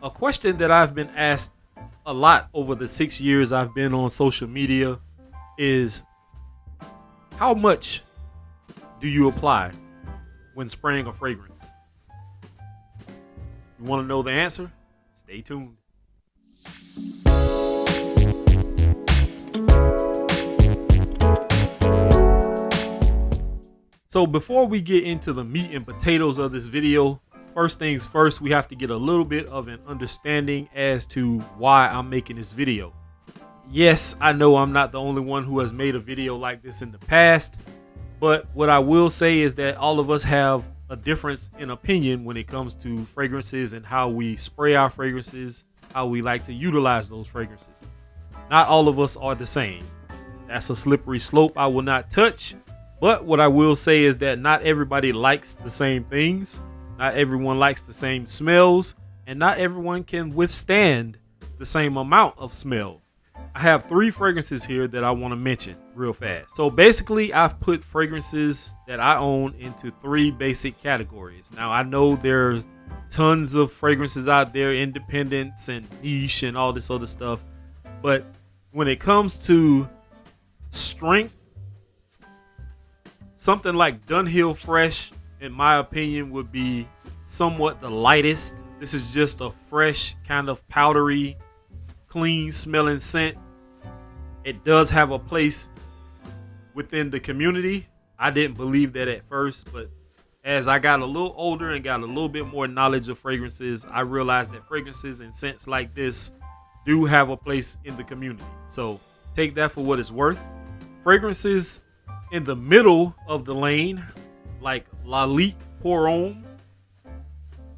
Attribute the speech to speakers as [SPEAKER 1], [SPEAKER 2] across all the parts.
[SPEAKER 1] A question that I've been asked a lot over the 6 years I've been on social media is, how much do you apply when spraying a fragrance? You want to know the answer? Stay tuned. So before we get into the meat and potatoes of this video, first things first, we have to get a little bit of an understanding as to why I'm making this video. Yes, I know I'm not the only one who has made a video like this in the past, but what I will say is that all of us have a difference in opinion when it comes to fragrances and how we spray our fragrances, how we like to utilize those fragrances. Not all of us are the same. That's a slippery slope I will not touch. But what I will say is that not everybody likes the same things. Not everyone likes the same smells, and not everyone can withstand the same amount of smell. I have 3 fragrances here that I want to mention real fast. So basically, I've put fragrances that I own into 3 basic categories. Now, I know there's tons of fragrances out there, independents and niche and all this other stuff. But when it comes to strength, something like Dunhill Fresh, in my opinion, would be somewhat the lightest. This is just a fresh, kind of powdery, clean smelling scent. It does have a place within the community. I didn't believe that at first, but as I got a little older and got a little bit more knowledge of fragrances, I realized that fragrances and scents like this do have a place in the community. So take that for what it's worth. Fragrances in the middle of the lane, like Lalique Homme,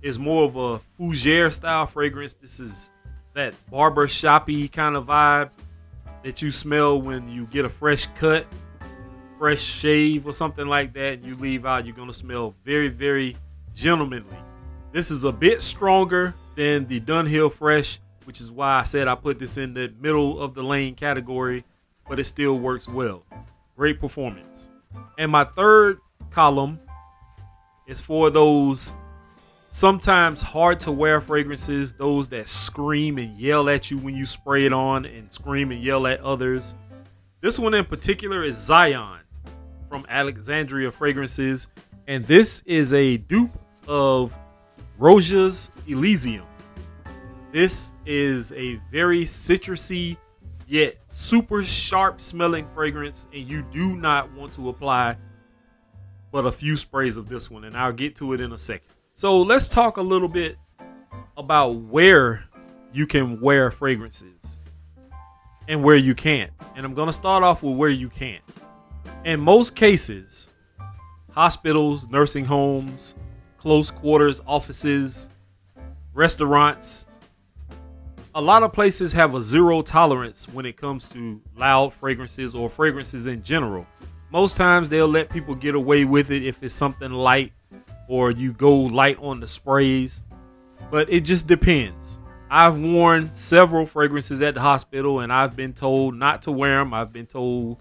[SPEAKER 1] is more of a fougere style fragrance. This is that barber shoppy kind of vibe that you smell when you get a fresh cut, fresh shave or something like that, and you leave out. You're going to smell very, very gentlemanly. This is a bit stronger than the Dunhill Fresh, which is why I said I put this in the middle of the lane category, but it still works well. Great performance. And my third column is for those sometimes hard to wear fragrances, those that scream and yell at you when you spray it on and scream and yell at others. This one in particular is Zion from Alexandria Fragrances, and this is a dupe of Roja's Elysium. This is a very citrusy yet super sharp smelling fragrance, and you do not want to apply but a few sprays of this one, and I'll get to it in a second. So let's talk a little bit about where you can wear fragrances and where you can't. And I'm going to start off with where you can't. In most cases, hospitals, nursing homes, close quarters offices, restaurants, a lot of places have a zero tolerance when it comes to loud fragrances or fragrances in general. Most times they'll let people get away with it if it's something light or you go light on the sprays, but it just depends. I've worn several fragrances at the hospital and I've been told not to wear them. I've been told,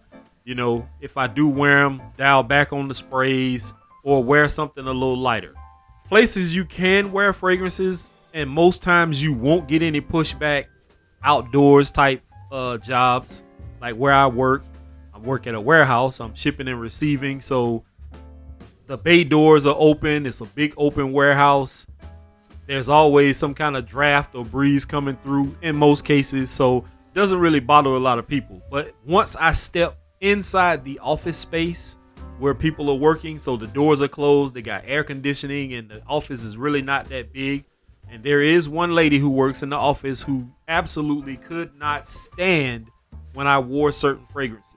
[SPEAKER 1] if I do wear them, dial back on the sprays or wear something a little lighter. Places you can wear fragrances, and most times you won't get any pushback, outdoors type jobs, like where I work. I work at a warehouse. I'm shipping and receiving. So the bay doors are open. It's a big open warehouse. There's always some kind of draft or breeze coming through in most cases. So it doesn't really bother a lot of people. But once I step inside the office space where people are working, so the doors are closed, they got air conditioning, and the office is really not that big. And there is one lady who works in the office who absolutely could not stand when I wore certain fragrances.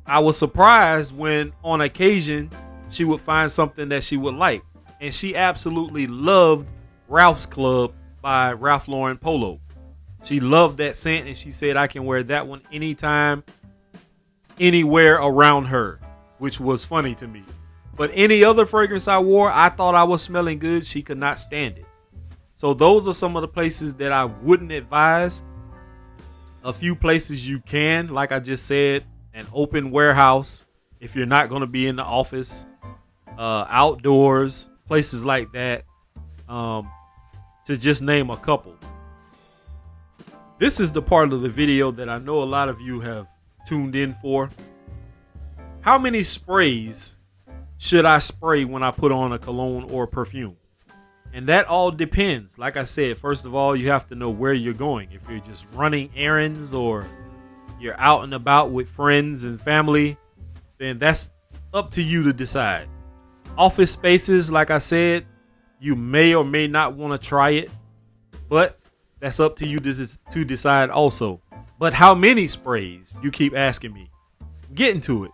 [SPEAKER 1] I was surprised when on occasion she would find something that she would like. And she absolutely loved Ralph's Club by Ralph Lauren Polo. She loved that scent and she said I can wear that one anytime, anywhere around her, which was funny to me. But any other fragrance I wore, I thought I was smelling good. She could not stand it. So those are some of the places that I wouldn't advise. A few places you can, like I just said, an open warehouse if you're not going to be in the office, outdoors, places like that, to just name a couple. This is the part of the video that I know a lot of you have tuned in for. How many sprays should I spray when I put on a cologne or perfume? And that all depends. Like I said, first of all, you have to know where you're going. If you're just running errands or you're out and about with friends and family, then that's up to you to decide. Office spaces, like I said, you may or may not want to try it, but that's up to you to decide also. But how many sprays? You keep asking me. I'm getting to it.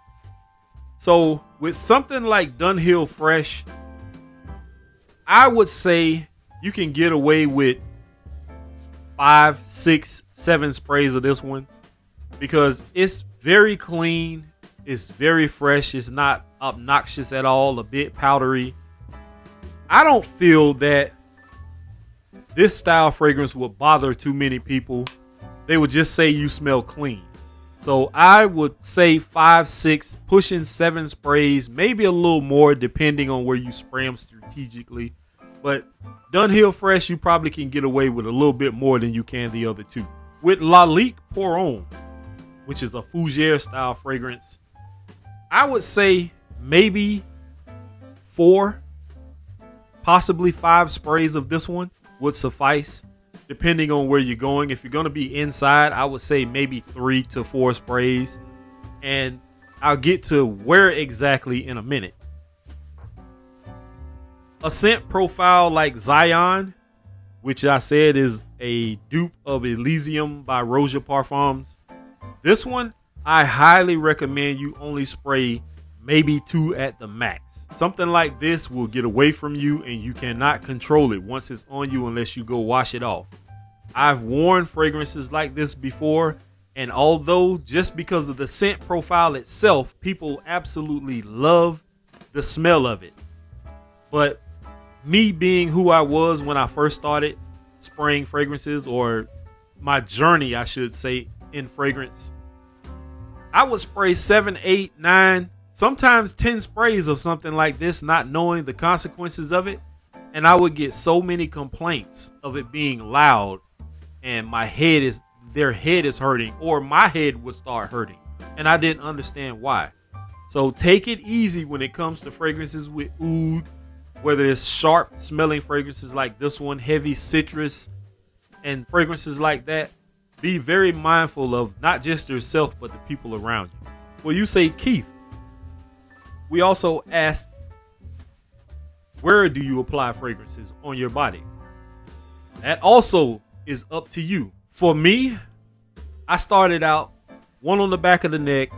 [SPEAKER 1] So with something like Dunhill Fresh, I would say you can get away with 5, 6, 7 sprays of this one because it's very clean. It's very fresh. It's not obnoxious at all, a bit powdery. I don't feel that this style fragrance would bother too many people. They would just say you smell clean. So I would say 5, 6, pushing 7 sprays, maybe a little more depending on where you spray them strategically. But Dunhill Fresh, you probably can get away with a little bit more than you can the other two. With Lalique pour Homme, which is a fougere style fragrance, I would say maybe 4, possibly 5 sprays of this one would suffice. Depending on where you're going. If you're going to be inside, I would say maybe 3 to 4 sprays. And I'll get to where exactly in a minute. A scent profile like Zion, which I said is a dupe of Elysium by Roja Parfums. This one, I highly recommend you only spray maybe 2 at the max. Something like this will get away from you and you cannot control it once it's on you unless you go wash it off. I've worn fragrances like this before, and although just because of the scent profile itself, people absolutely love the smell of it. But me being who I was when I first started spraying fragrances, or my journey, I should say, in fragrance, I would spray 7, 8, 9, sometimes 10 sprays of something like this, not knowing the consequences of it. And I would get so many complaints of it being loud and their head is hurting, or my head would start hurting. And I didn't understand why. So take it easy when it comes to fragrances with oud, whether it's sharp smelling fragrances like this one, heavy citrus and fragrances like that. Be very mindful of not just yourself, but the people around you. Well, you say, Keith, we also asked, where do you apply fragrances on your body? That also is up to you. For me, I started out 1 on the back of the neck,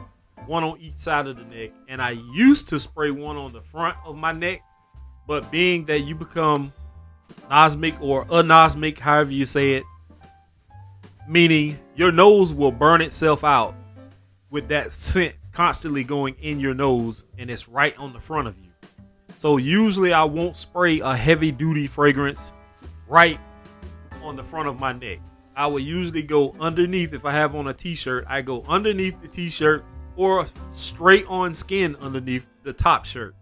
[SPEAKER 1] 1 on each side of the neck, and I used to spray 1 on the front of my neck, but being that you become nosmic or anosmic, however you say it, meaning your nose will burn itself out with that scent constantly going in your nose, and it's right on the front of you. So usually I won't spray a heavy duty fragrance right on the front of my neck. I would usually go underneath. If I have on a t-shirt, I go underneath the t-shirt or straight on skin underneath the top shirt.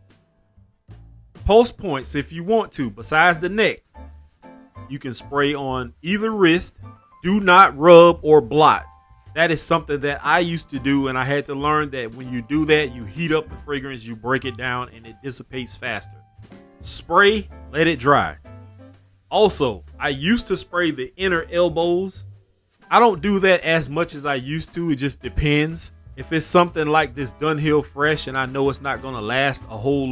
[SPEAKER 1] Pulse points if you want to. Besides the neck, you can spray on either wrist. Do not rub or blot. That is something that I used to do, and I had to learn that when you do that, you heat up the fragrance, you break it down, and it dissipates faster. Spray, let it dry. Also, I used to spray the inner elbows. I don't do that as much as I used to. It just depends. If it's something like this Dunhill Fresh and I know it's not going to last a whole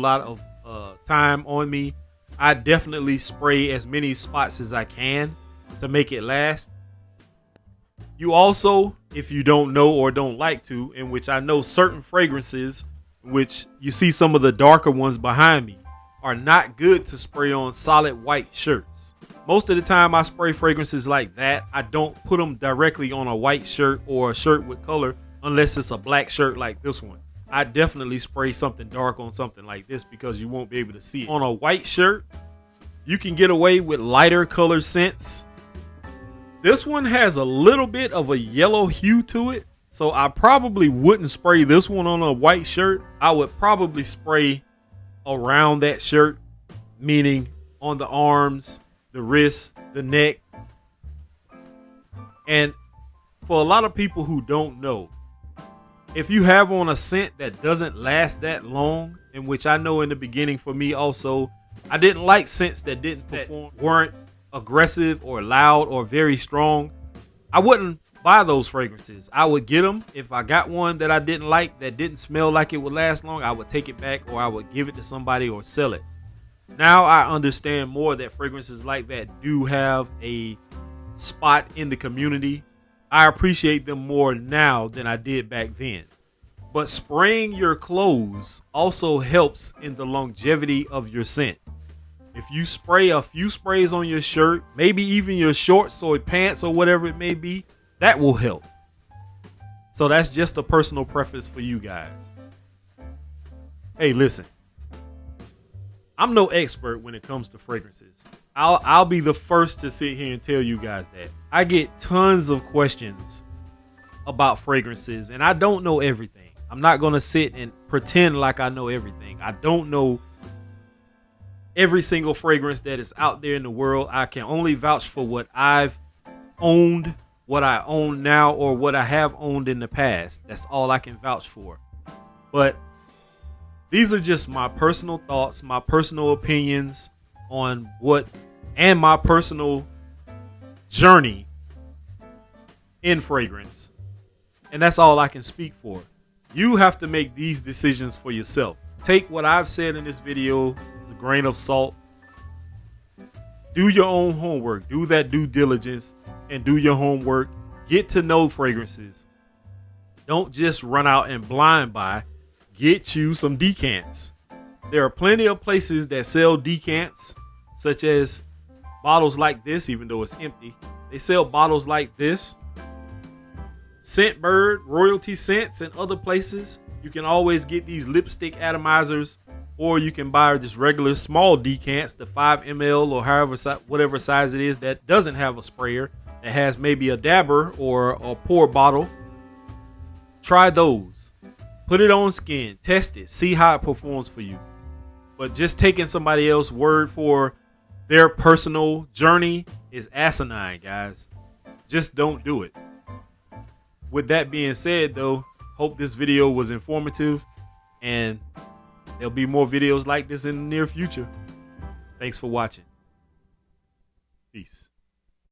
[SPEAKER 1] lot of time on me, I definitely spray as many spots as I can to make it last. You also, if you don't know or don't like to, in which I know certain fragrances, which you see some of the darker ones behind me, are not good to spray on solid white shirts. Most of the time I spray fragrances like that, I don't put them directly on a white shirt or a shirt with color unless it's a black shirt like this one. I definitely spray something dark on something like this because you won't be able to see it. On a white shirt, you can get away with lighter color scents. This one has a little bit of a yellow hue to it, so I probably wouldn't spray this one on a white shirt. I would probably spray around that shirt, meaning on the arms, the wrists, the neck, And for a lot of people who don't know, if you have on a scent that doesn't last that long, in which I know in the beginning for me also, I didn't like scents that didn't perform, weren't aggressive or loud or very strong. I wouldn't buy those fragrances. I would get them. If I got one that I didn't like, that didn't smell like it would last long, I would take it back or I would give it to somebody or sell it. Now I understand more that fragrances like that do have a spot in the community. I appreciate them more now than I did back then. But spraying your clothes also helps in the longevity of your scent. If you spray a few sprays on your shirt, maybe even your shorts or pants or whatever it may be, that will help. So that's just a personal preference for you guys. Hey, listen. I'm no expert when it comes to fragrances. I'll be the first to sit here and tell you guys that. I get tons of questions about fragrances and I don't know everything. I'm not going to sit and pretend like I know everything. I don't know every single fragrance that is out there in the world. I can only vouch for what I've owned, what I own now, or what I have owned in the past. That's all I can vouch for. But these are just my personal thoughts, my personal opinions on and my personal journey in fragrance. And that's all I can speak for. You have to make these decisions for yourself. Take what I've said in this video with a grain of salt. Do your own homework. Do that due diligence and do your homework. Get to know fragrances. Don't just run out and blind buy. Get you some decants. There are plenty of places that sell decants, such as bottles like this, even though it's empty. They sell bottles like this. Scentbird, Royalty Scents, and other places. You can always get these lipstick atomizers, or you can buy just regular small decants, the 5 ml or whatever size it is that doesn't have a sprayer, that has maybe a dabber or a pour bottle. Try those. Put it on skin, test it, see how it performs for you. But just taking somebody else's word for their personal journey is asinine, guys. Just don't do it. With that being said, though, hope this video was informative and there'll be more videos like this in the near future. Thanks for watching. Peace.